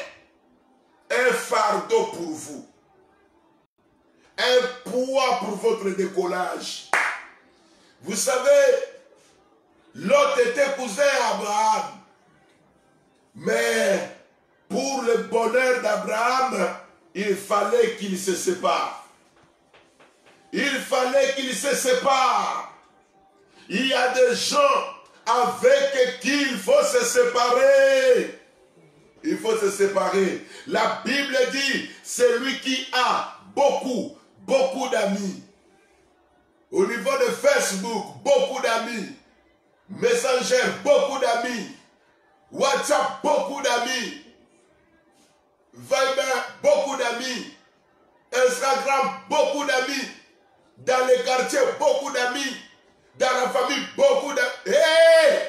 Un fardeau pour vous. Un poids pour votre décollage. Vous savez, Lot était cousin d'Abraham. Mais pour le bonheur d'Abraham, il fallait qu'il se sépare. Il fallait qu'il se sépare. Il y a des gens avec qui il faut se séparer. Il faut se séparer. La Bible dit, celui qui a beaucoup d'amis. Au niveau de Facebook, beaucoup d'amis. Messenger, beaucoup d'amis. WhatsApp, beaucoup d'amis. Viber, beaucoup d'amis. Instagram, beaucoup d'amis. Dans les quartiers, beaucoup d'amis. Dans la famille, beaucoup d'amis. Hey!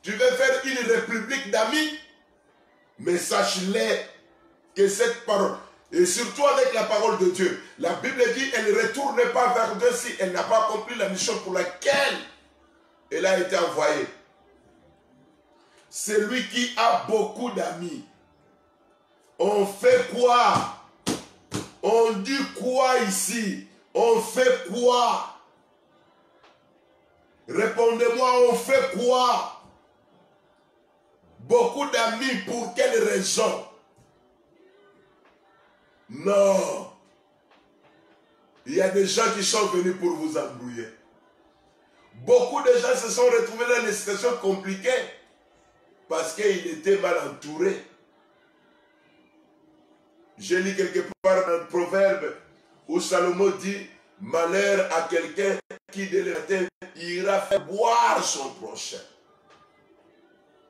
Tu veux faire une république d'amis? Mais sache-les que cette parole, et surtout avec la parole de Dieu, la Bible dit, elle ne retourne pas vers Dieu si elle n'a pas accompli la mission pour laquelle elle a été envoyée. Celui qui a beaucoup d'amis, on fait quoi? On dit quoi ici? On fait quoi? Répondez-moi, on fait quoi? Beaucoup d'amis, pour quelle raison? Non. Il y a des gens qui sont venus pour vous embrouiller. Beaucoup de gens se sont retrouvés dans des situations compliquées parce qu'ils étaient mal entourés. J'ai lu quelque part dans le proverbe où Salomon dit, malheur à quelqu'un qui dès le matin ira faire boire son prochain.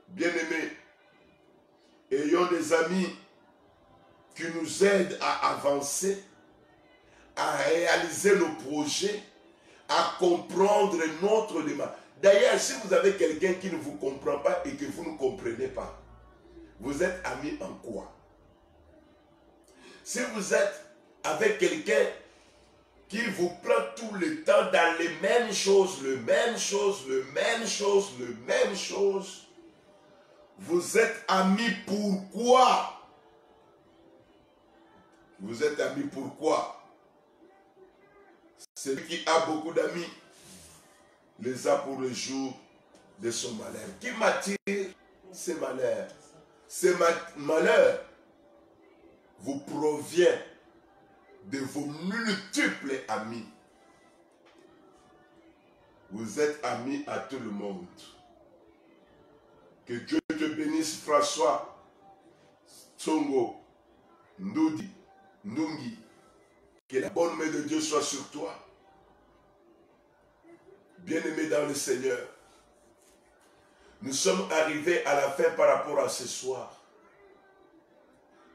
Bien-aimés, ayons des amis qui nous aident à avancer, à réaliser nos projets, à comprendre notre démarche. D'ailleurs, si vous avez quelqu'un qui ne vous comprend pas et que vous ne comprenez pas, vous êtes amis en quoi? Si vous êtes avec quelqu'un qui vous prend tout le temps dans les mêmes choses, vous êtes amis pourquoi? Vous êtes amis pourquoi? Celui qui a beaucoup d'amis les a pour le jour de son malheur. Qui m'attire ces malheurs? Ces malheurs vous provient de vos multiples amis. Vous êtes amis à tout le monde. Que Dieu te bénisse, François, Tsongo, Ndoudi, Ndungi. Que la bonne main de Dieu soit sur toi. Bien-aimé dans le Seigneur, nous sommes arrivés à la fin par rapport à ce soir.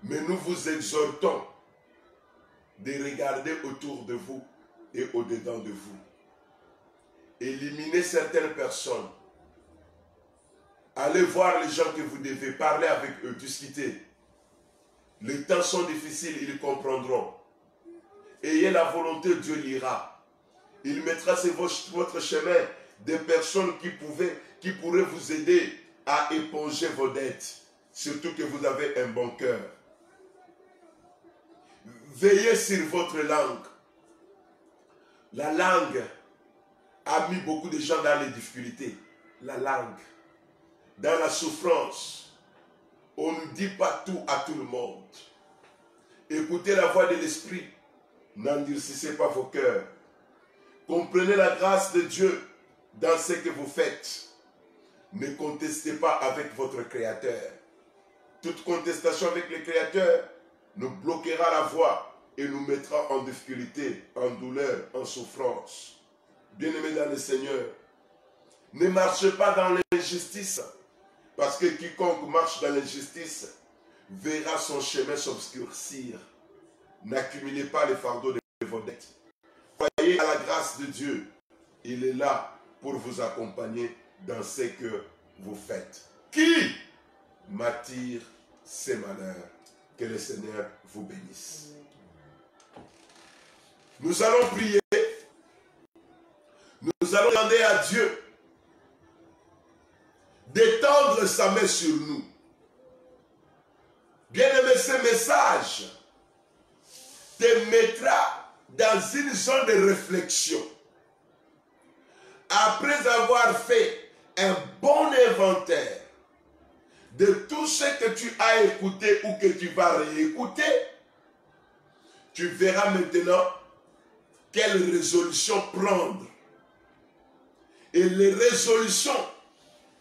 Mais nous vous exhortons de regarder autour de vous et au-dedans de vous. Éliminez certaines personnes. Allez voir les gens que vous devez parler avec eux, discuter. Les temps sont difficiles, ils comprendront. Ayez la volonté, Dieu l'ira. Il mettra sur votre chemin des personnes qui pourraient vous aider à éponger vos dettes. Surtout que vous avez un bon cœur. Veillez sur votre langue. La langue a mis beaucoup de gens dans les difficultés. La langue. Dans la souffrance. On ne dit pas tout à tout le monde. Écoutez la voix de l'Esprit. N'endurcissez pas vos cœurs. Comprenez la grâce de Dieu dans ce que vous faites. Ne contestez pas avec votre Créateur. Toute contestation avec le Créateur nous bloquera la voie et nous mettra en difficulté, en douleur, en souffrance. Bien-aimés dans le Seigneur, ne marchez pas dans l'injustice, parce que quiconque marche dans l'injustice verra son chemin s'obscurcir. N'accumulez pas les fardeaux de vos dettes. Croyez à la grâce de Dieu. Il est là pour vous accompagner dans ce que vous faites. Qui m'attire ces malheurs? Que le Seigneur vous bénisse. Nous allons prier. Nous allons demander à Dieu d'étendre sa main sur nous. Bien-aimé, ce message te mettra dans une zone de réflexion. Après avoir fait un bon inventaire de tout ce que tu as écouté ou que tu vas réécouter, tu verras maintenant quelle résolution prendre. Et les résolutions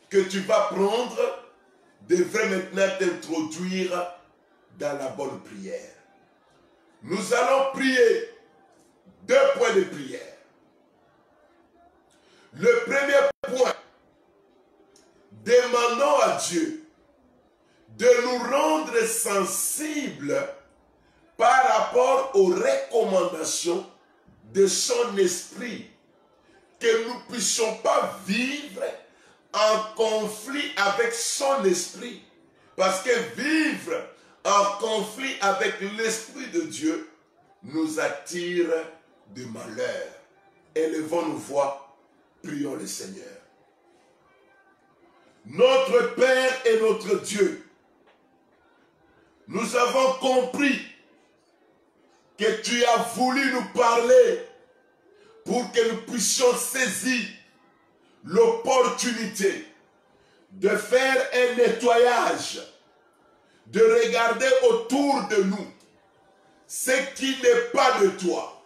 que tu vas prendre devraient maintenant t'introduire dans la bonne prière. Nous allons prier 2 points de prière. Le premier point, demandons à Dieu de nous rendre sensibles par rapport aux recommandations de son esprit, que nous ne puissions pas vivre en conflit avec son esprit, parce que vivre en conflit avec l'esprit de Dieu nous attire du malheur. Élevons nos voix, prions le Seigneur. Notre Père et notre Dieu, nous avons compris que tu as voulu nous parler pour que nous puissions saisir l'opportunité de faire un nettoyage, de regarder autour de nous ce qui n'est pas de toi,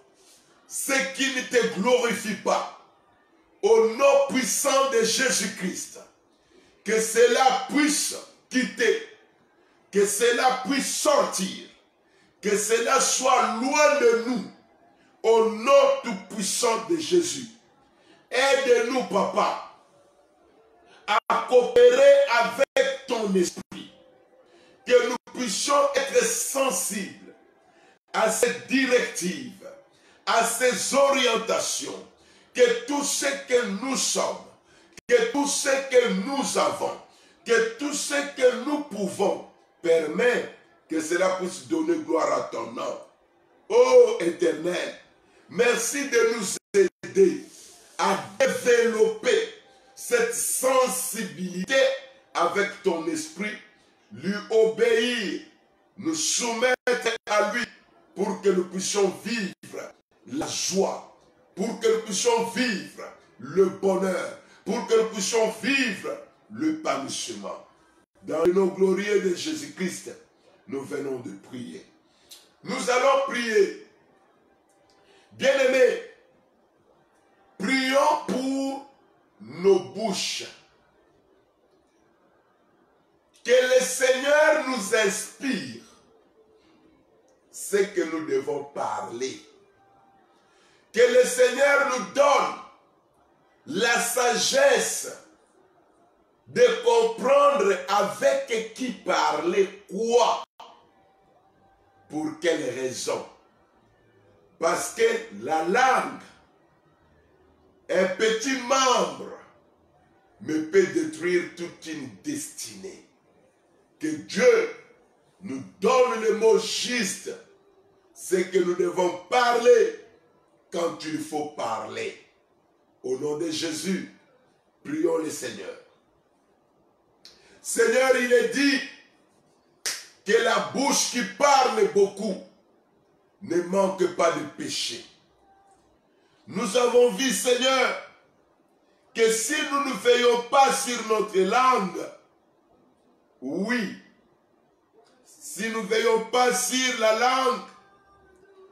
ce qui ne te glorifie pas. Au nom puissant de Jésus-Christ, que cela puisse quitter, que cela puisse sortir, que cela soit loin de nous, au nom tout-puissant de Jésus. Aide-nous, Papa, à coopérer avec ton esprit, que nous puissions être sensibles à cette directive, à ces orientations, que tout ce que nous sommes, que tout ce que nous avons, que tout ce que nous pouvons permet Que cela puisse donner gloire à ton nom. Ô Éternel, merci de nous aider à développer cette sensibilité avec ton esprit, lui obéir, nous soumettre à lui pour que nous puissions vivre la joie, pour que nous puissions vivre le bonheur, pour que nous puissions vivre l'épanouissement. Dans le nom glorieux de Jésus-Christ, nous venons de prier. Nous allons prier. Bien-aimés, prions pour nos bouches. Que le Seigneur nous inspire ce que nous devons parler. Que le Seigneur nous donne la sagesse de comprendre avec qui parler quoi, pour quelle raison. Parce que la langue, un petit membre, mais peut détruire toute une destinée. Que Dieu nous donne le mot juste, c'est que nous devons parler quand il faut parler. Au nom de Jésus, prions le Seigneur. Seigneur, il est dit que la bouche qui parle beaucoup ne manque pas de péché. Nous avons vu, Seigneur, que si nous ne veillons pas sur notre langue, oui, si nous ne veillons pas sur la langue,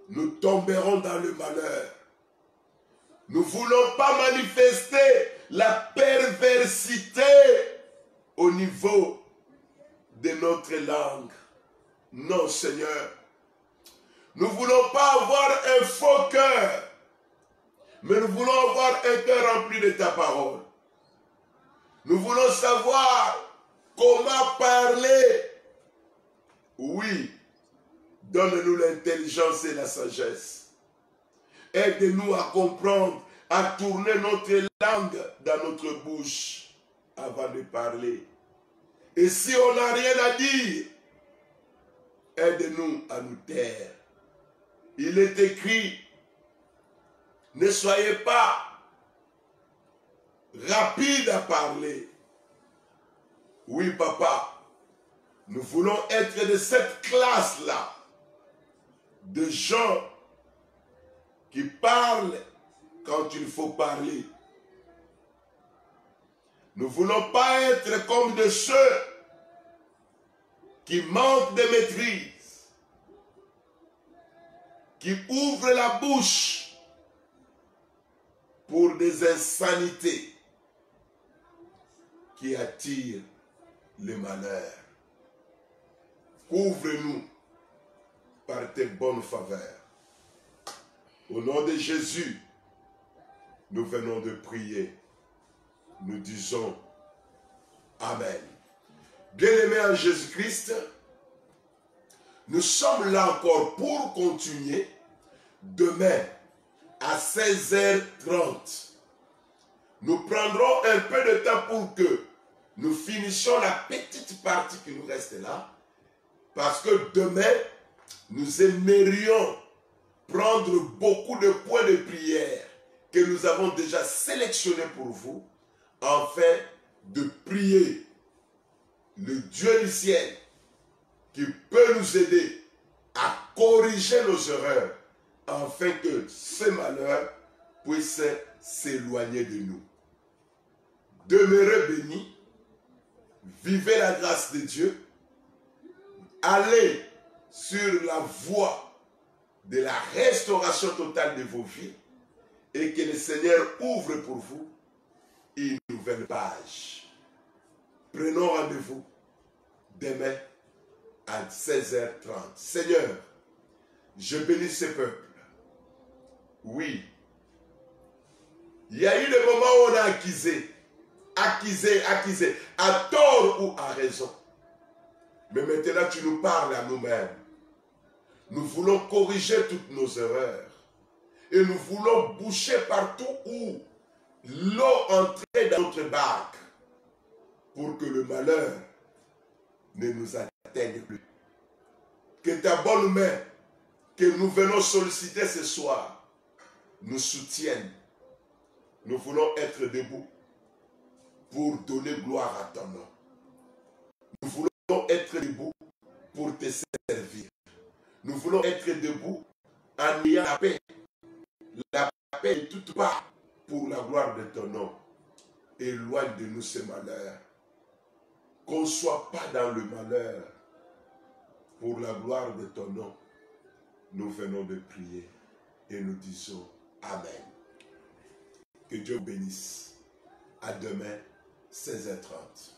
nous tomberons dans le malheur. Nous ne voulons pas manifester la perversité au niveau de notre langue. Non, Seigneur. Nous ne voulons pas avoir un faux cœur, mais nous voulons avoir un cœur rempli de ta parole. Nous voulons savoir comment parler. Oui, donne-nous l'intelligence et la sagesse. Aide-nous à comprendre, à tourner notre langue dans notre bouche avant de parler. Et si on n'a rien à dire, aide-nous à nous taire. Il est écrit, ne soyez pas rapide à parler. Oui, papa, nous voulons être de cette classe-là, de gens qui parlent quand il faut parler. Nous ne voulons pas être comme de ceux qui manquent de maîtrise, qui ouvrent la bouche pour des insanités qui attirent le malheur. Couvre-nous par tes bonnes faveurs. Au nom de Jésus, nous venons de prier. Nous disons Amen. Bien-aimés en Jésus-Christ, nous sommes là encore pour continuer demain à 16h30. Nous prendrons un peu de temps pour que nous finissions la petite partie qui nous reste là, parce que demain, nous aimerions prendre beaucoup de points de prière que nous avons déjà sélectionnés pour vous, afin de prier le Dieu du ciel qui peut nous aider à corriger nos erreurs, afin que ce malheur puisse s'éloigner de nous. Demeurez bénis, vivez la grâce de Dieu, allez sur la voie de la restauration totale de vos vies, et que le Seigneur ouvre pour vous une nouvelle page. Prenons rendez-vous demain à 16h30. Seigneur, je bénis ce peuple. Oui, il y a eu des moments où on a accusé, à tort ou à raison. Mais maintenant tu nous parles à nous-mêmes. Nous voulons corriger toutes nos erreurs. Et nous voulons boucher partout où l'eau entrait dans notre barque, pour que le malheur ne nous atteigne plus. Que ta bonne main que nous venons solliciter ce soir nous soutienne. Nous voulons être debout pour donner gloire à ton nom. Nous voulons être debout pour te servir. Nous voulons être debout en ayant la paix de toutes parts pour la gloire de ton nom. Éloigne de nous ce malheur. Qu'on ne soit pas dans le malheur. Pour la gloire de ton nom, nous venons de prier et nous disons Amen. Que Dieu bénisse. À demain, 16h30.